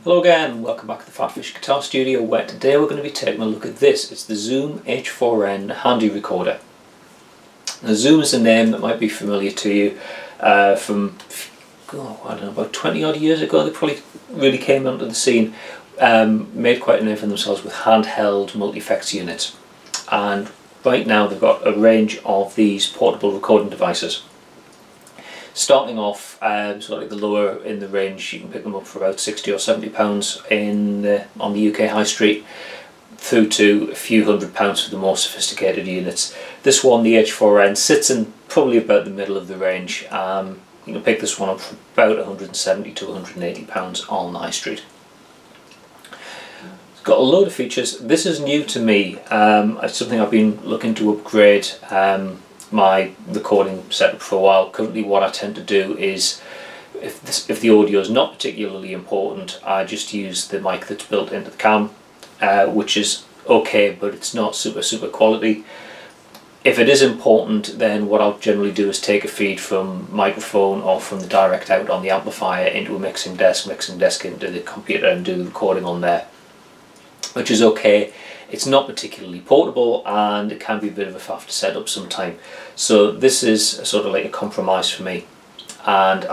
Hello again, welcome back to the PhatPhish Guitar Studio, where today we're going to be taking a look at this. It's the Zoom H4N Handy Recorder. Now, Zoom is a name that might be familiar to you from, I don't know, about 20 odd years ago. They probably really came onto the scene, made quite a name for themselves with handheld multi-effects units. And right now they've got a range of these portable recording devices. Starting off sort of like the lower in the range, you can pick them up for about £60 or £70 on the UK high street, through to a few £100s for the more sophisticated units. This one, the H4N, sits in probably about the middle of the range. You can pick this one up for about £170 to £180 on the high street. It's got a load of features. This is new to me. It's something I've been looking to upgrade my recording setup for a while. Currently what I tend to do is, if the audio is not particularly important, I just use the mic that's built into the cam, which is okay, but it's not super quality. If it is important, then what I'll generally do is take a feed from microphone or from the direct out on the amplifier into a mixing desk into the computer and do the recording on there, which is okay. It's not particularly portable and it can be a bit of a faff to set up sometime. So this is sort of like a compromise for me. And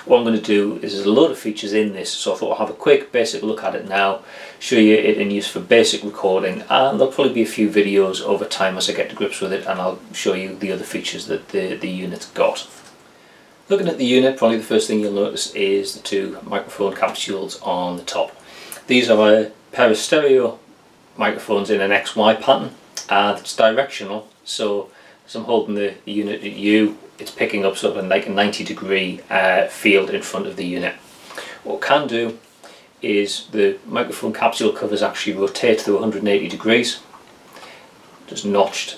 what I'm going to do is there's a load of features in this, so I thought I'll have a quick basic look at it now, show you it in use for basic recording, and there'll probably be a few videos over time as I get to grips with it, and I'll show you the other features that the unit's got. Looking at the unit, probably the first thing you'll notice is the two microphone capsules on the top. These are a pair of stereo microphones in an XY pattern, and it's directional, so as I'm holding the unit at U, it's picking up sort of like a 90-degree field in front of the unit. What it can do is the microphone capsule covers actually rotate through 180 degrees, just notched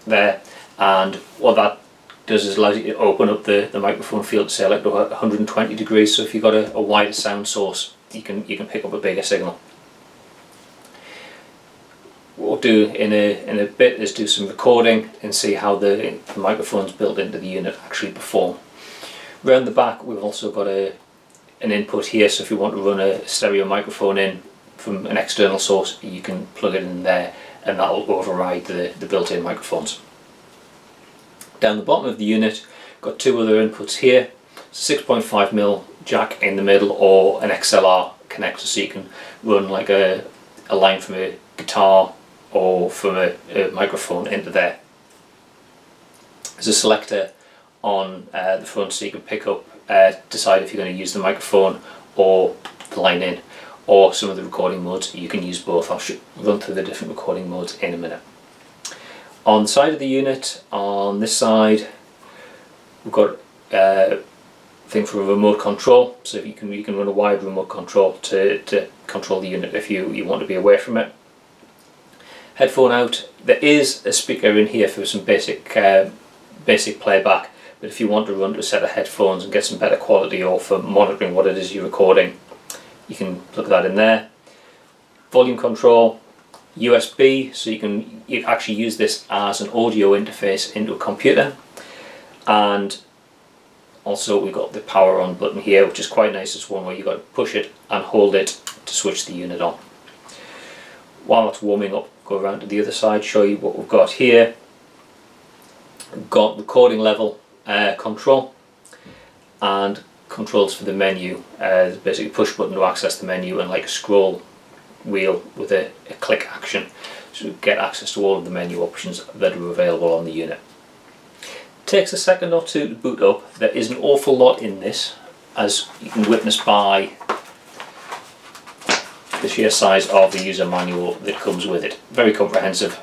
there, and what that does is allows you to open up the microphone field to say like 120 degrees, so if you've got a wider sound source, you can pick up a bigger signal. What we'll do in a bit is do some recording and see how the microphones built into the unit actually perform. Round the back we've also got an input here, so if you want to run a stereo microphone in from an external source, you can plug it in there and that will override the built-in microphones. Down the bottom of the unit, got two other inputs here. 6.5mm jack in the middle, or an XLR connector, so you can run like a line from a guitar or from a microphone into there. There's a selector on the front, so you can pick up, decide if you're going to use the microphone or the line in, or some of the recording modes. You can use both. I'll run through the different recording modes in a minute. On the side of the unit, on this side, we've got a thing for a remote control, so you can run a wired remote control to control the unit if you want to be away from it. Headphone out. There is a speaker in here for some basic playback, but if you want to run to a set of headphones and get some better quality, or for monitoring what it is you're recording, you can plug that in there. Volume control, USB, so you can actually use this as an audio interface into a computer. And also we've got the power on button here, which is quite nice. It's one where you've got to push it and hold it to switch the unit on. While it's warming up, go around to the other side, show you what we've got here. We've got recording level control and controls for the menu. Basically push button to access the menu, and like a scroll wheel with a click action, so get access to all of the menu options that are available on the unit. Takes a second or two to boot up. There is an awful lot in this, as you can witness by the sheer size of the user manual that comes with it. Very comprehensive.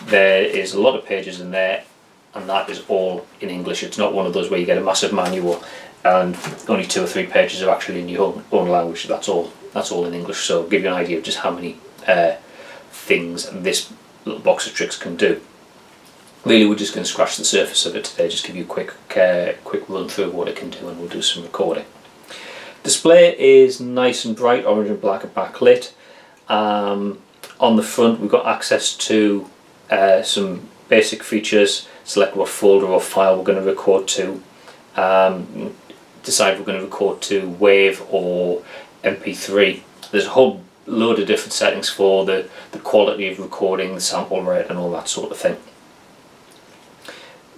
There is a lot of pages in there, and that is all in English. It's not one of those where you get a massive manual and only 2 or 3 pages are actually in your own language. That's all in English, so I'll give you an idea of just how many things this little box of tricks can do. Really, we're just going to scratch the surface of it today, just give you a quick run through of what it can do, and we'll do some recording. Display is nice and bright, orange and black backlit. On the front we've got access to some basic features. Select what folder or file we're going to record to. decide if we're going to record to WAV or MP3. There's a whole load of different settings for the quality of recording, the sample rate and all that sort of thing.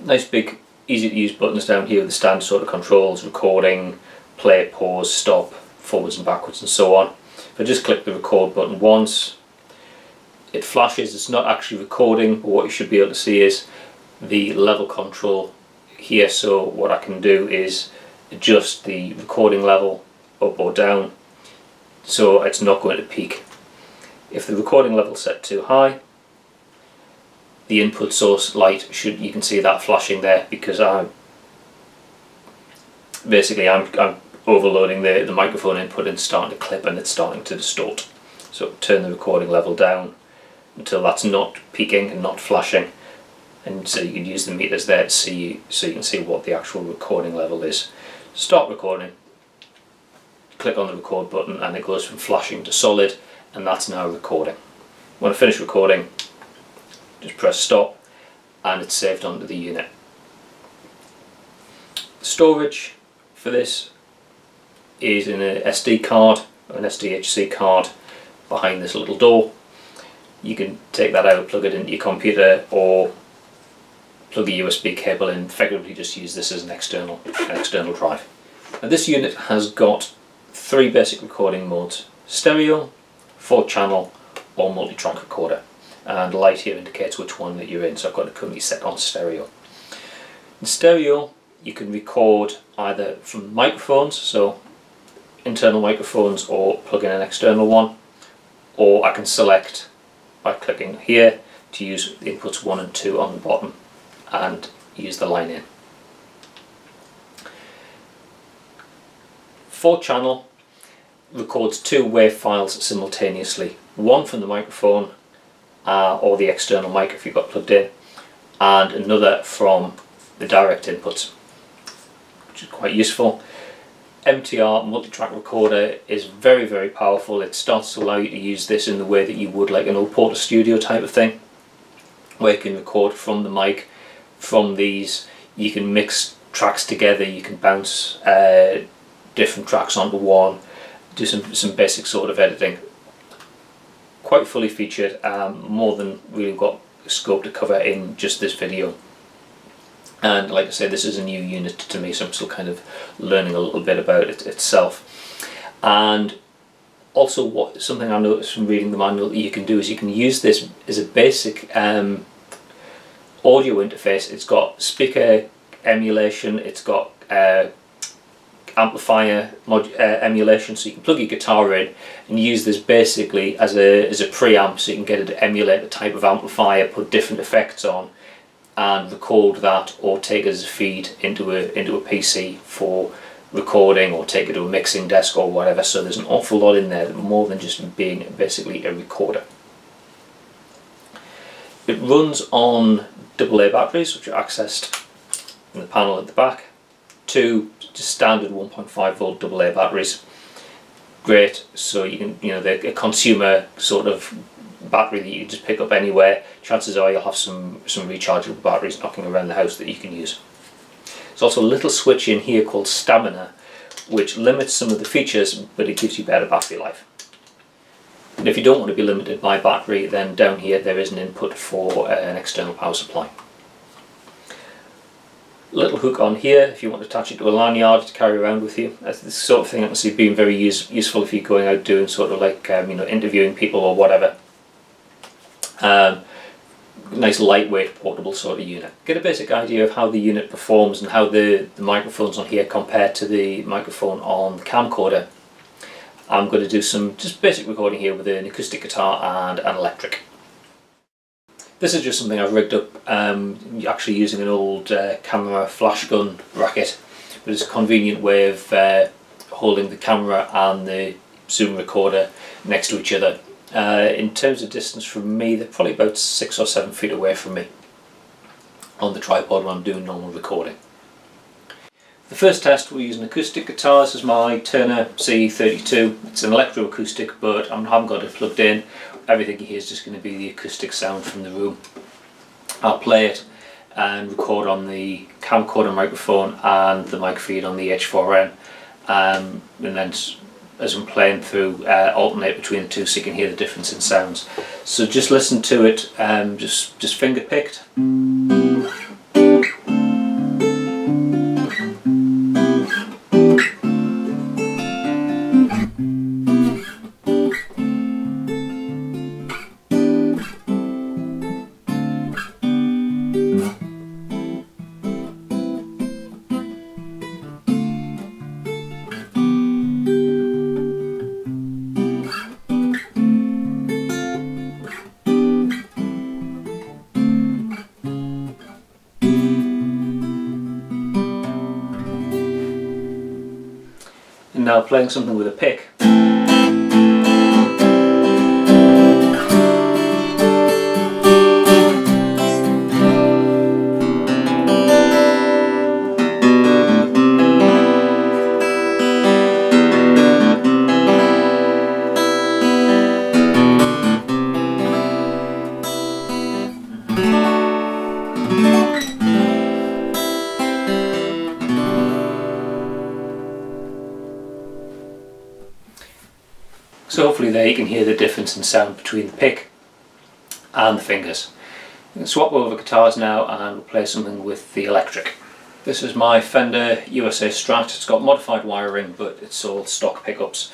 Nice big easy to use buttons down here with the standard sort of controls: recording, play, pause, stop, forwards and backwards and so on. If I just click the record button once, it flashes. It's not actually recording, but what you should be able to see is the level control here. So what I can do is adjust the recording level up or down so it's not going to peak. If the recording level is set too high, the input source light you can see that flashing there, because I'm overloading the microphone input and starting to clip, and it's starting to distort. So turn the recording level down until that's not peaking and not flashing, and so you can use the meters there to see, so you can see what the actual recording level is. Stop recording, click on the record button, and it goes from flashing to solid, and that's now recording. When I finish recording, just press stop and it's saved onto the unit. Storage for this is in an SD card or an SDHC card behind this little door. You can take that out, plug it into your computer, or plug a USB cable in. Effectively just use this as an external drive. Now this unit has got 3 basic recording modes: stereo, 4-channel or multi-track recorder, and the light here indicates which one that you're in, so I've got it currently set on stereo. In stereo you can record either from microphones, so internal microphones, or plug in an external one, or I can select by clicking here to use the inputs 1 and 2 on the bottom and use the line in. 4-channel records 2 wave files simultaneously, one from the microphone or the external mic if you've got plugged in, and another from the direct inputs, which is quite useful. MTR, multi-track recorder, is very, very powerful. It starts to allow you to use this in the way that you would like an old Porter Studio type of thing, where you can record from the mic. From these you can mix tracks together, you can bounce different tracks onto one, do some basic sort of editing. Quite fully featured, more than we've got scope to cover in just this video. And like I say, this is a new unit to me, so I'm still kind of learning a little bit about it itself. And also, something I noticed from reading the manual that you can do is you can use this as a basic audio interface. It's got speaker emulation, it's got amplifier emulation, so you can plug your guitar in and use this basically as a preamp, so you can get it to emulate the type of amplifier, put different effects on, and record that, or take it as a feed into a PC for recording, or take it to a mixing desk or whatever. So there's an awful lot in there, more than just being basically a recorder. It runs on AA batteries, which are accessed in the panel at the back. 2 just standard 1.5 volt AA batteries. Great, so you can, they're a consumer sort of battery that you can just pick up anywhere. Chances are you'll have some rechargeable batteries knocking around the house that you can use. There's also a little switch in here called stamina, which limits some of the features, but it gives you better battery life. And if you don't want to be limited by battery, then down here there is an input for an external power supply. Little hook on here if you want to attach it to a lanyard to carry around with you. That's the sort of thing I can see being very useful if you're going out doing sort of like interviewing people or whatever. Nice lightweight portable sort of unit. Get a basic idea of how the unit performs and how the microphones on here compare to the microphone on the camcorder. I'm going to do some just basic recording here with an acoustic guitar and an electric. This is just something I've rigged up, actually using an old camera flash gun racket, but it's a convenient way of holding the camera and the Zoom recorder next to each other. In terms of distance from me, they're probably about 6 or 7 feet away from me on the tripod when I'm doing normal recording. The first test we'll use an acoustic guitar. This is my Turner C32. It's an electroacoustic, but I haven't got it plugged in. Everything here is just going to be the acoustic sound from the room. I'll play it and record on the camcorder microphone and the mic feed on the H4N, and then as I'm playing through, alternate between the two so you can hear the difference in sounds. So just listen to it, just finger picked. And now playing something with a pick. So hopefully there you can hear the difference in sound between the pick and the fingers. I'm going to swap over guitars now and we'll play something with the electric. This is my Fender USA Strat. It's got modified wiring but it's all stock pickups.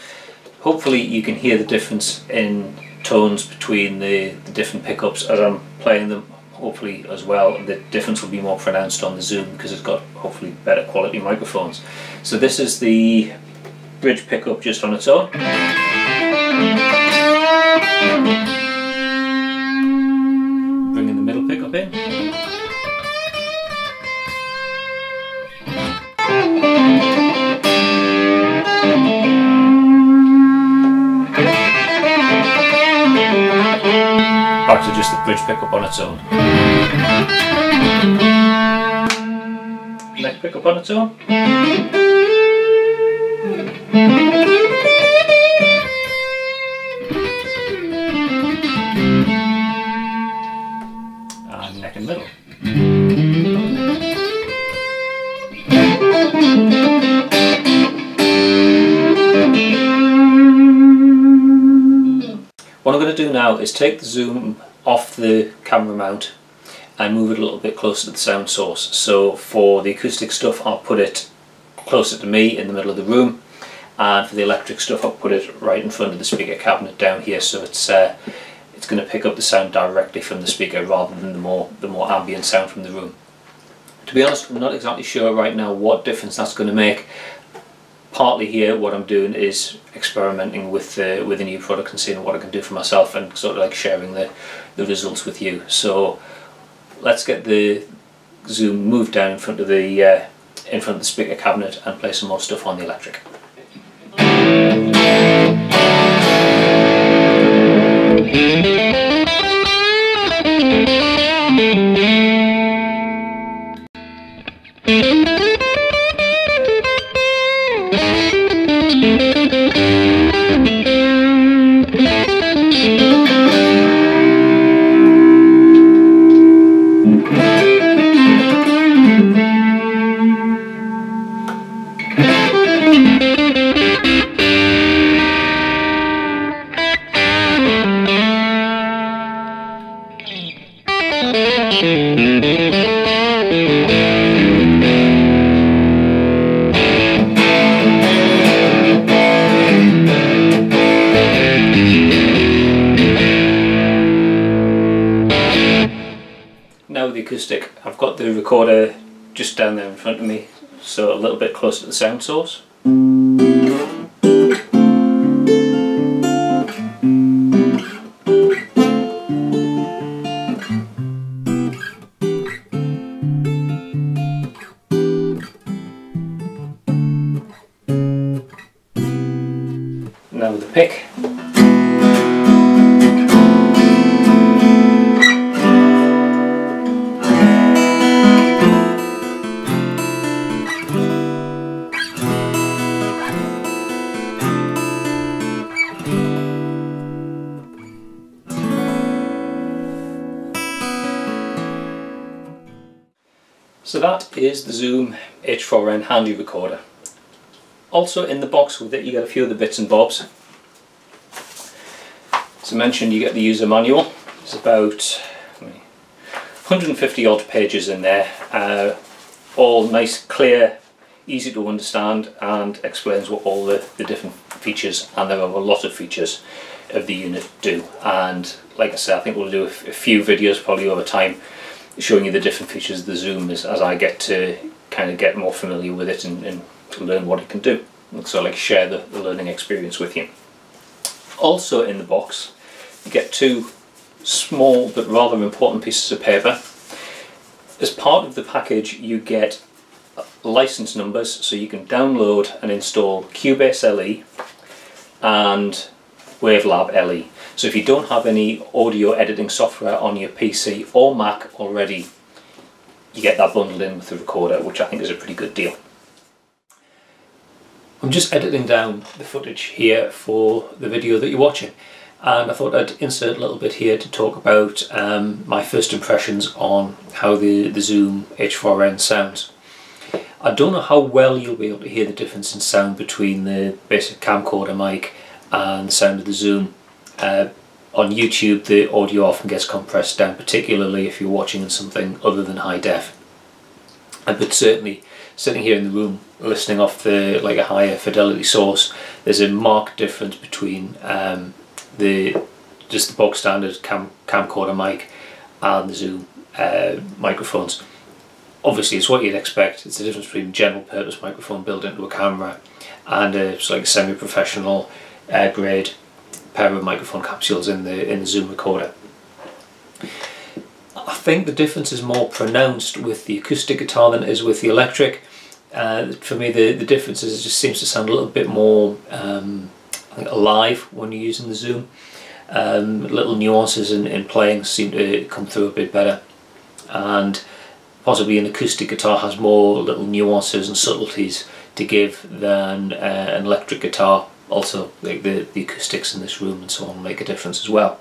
Hopefully you can hear the difference in tones between the different pickups as I'm playing them. Hopefully as well the difference will be more pronounced on the Zoom because it's got hopefully better quality microphones. So this is the bridge pickup just on its own. Bringing the middle pickup in. Back to just the bridge pickup on its own. Neck pickup on its own. And neck and middle. What I'm going to do now is take the zoom off the camera mount and move it a little bit closer to the sound source. So for the acoustic stuff I'll put it closer to me in the middle of the room, and for the electric stuff I'll put it right in front of the speaker cabinet down here, so it's going to pick up the sound directly from the speaker rather than the more ambient sound from the room. To be honest, I'm not exactly sure right now what difference that's going to make. Partly here what I'm doing is experimenting with a new product and seeing what I can do for myself and sort of like sharing the results with you. So let's get the zoom moved down in front of the speaker cabinet and play some more stuff on the electric. Now with the acoustic, I've got the recorder just down there in front of me, so a little bit closer to the sound source. Now with the pick. So that is the Zoom H4N Handy Recorder. Also in the box with it you get a few of the bits and bobs. As I mentioned, you get the user manual. There's about 150 odd pages in there, all nice, clear, easy to understand, and explains what all the different features, and there are a lot of features of the unit, do. And like I said, I think we'll do a few videos probably over time showing you the different features of the Zoom as I get to kind of get more familiar with it and to learn what it can do. And so like share the learning experience with you. Also in the box you get two small but rather important pieces of paper. As part of the package you get license numbers, so you can download and install Cubase LE and Wavelab LE. So if you don't have any audio editing software on your PC or Mac already, you get that bundled in with the recorder, which I think is a pretty good deal. I'm just editing down the footage here for the video that you're watching, and I thought I'd insert a little bit here to talk about my first impressions on how the Zoom H4N sounds. I don't know how well you'll be able to hear the difference in sound between the basic camcorder mic and the sound of the Zoom. On YouTube the audio often gets compressed down, particularly if you're watching in something other than high def. But certainly sitting here in the room listening off like a higher fidelity source, there's a marked difference between just the bog standard camcorder mic and the Zoom microphones. Obviously it's what you'd expect. It's the difference between a general purpose microphone built into a camera and it's like a semi-professional grade pair of microphone capsules in the Zoom recorder. I think the difference is more pronounced with the acoustic guitar than it is with the electric. For me the difference is it just seems to sound a little bit more I think alive when you're using the Zoom. Little nuances in playing seem to come through a bit better, and possibly an acoustic guitar has more little nuances and subtleties to give than an electric guitar. Also, like the acoustics in this room and so on make a difference as well.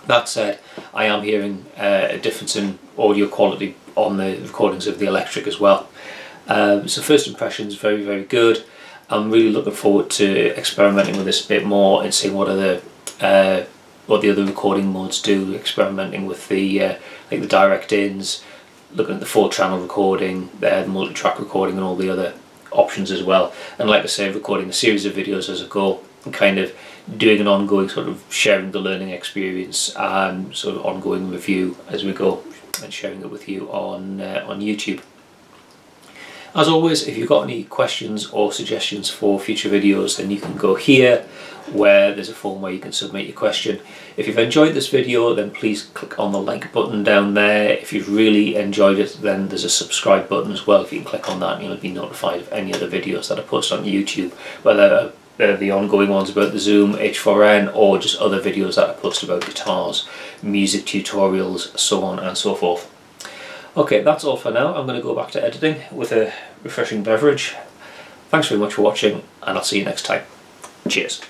That said, I am hearing a difference in audio quality on the recordings of the electric as well. So first impressions, very, very good. I'm really looking forward to experimenting with this a bit more and seeing what the other recording modes do, experimenting with the like the direct ins, looking at the 4-channel recording, the multi-track recording and all the other options as well. And like I say, recording a series of videos as I go and kind of doing an ongoing sort of sharing the learning experience and sort of ongoing review as we go and sharing it with you on YouTube. As always, if you've got any questions or suggestions for future videos, then you can go here where there's a form where you can submit your question. If you've enjoyed this video, then please click on the like button down there. If you've really enjoyed it, then there's a subscribe button as well. If you can click on that, you'll be notified of any other videos that I post on YouTube, whether they're the ongoing ones about the Zoom H4N or just other videos that I post about guitars, music tutorials, so on and so forth. Okay, that's all for now. I'm going to go back to editing with a refreshing beverage. Thanks very much for watching, and I'll see you next time. Cheers.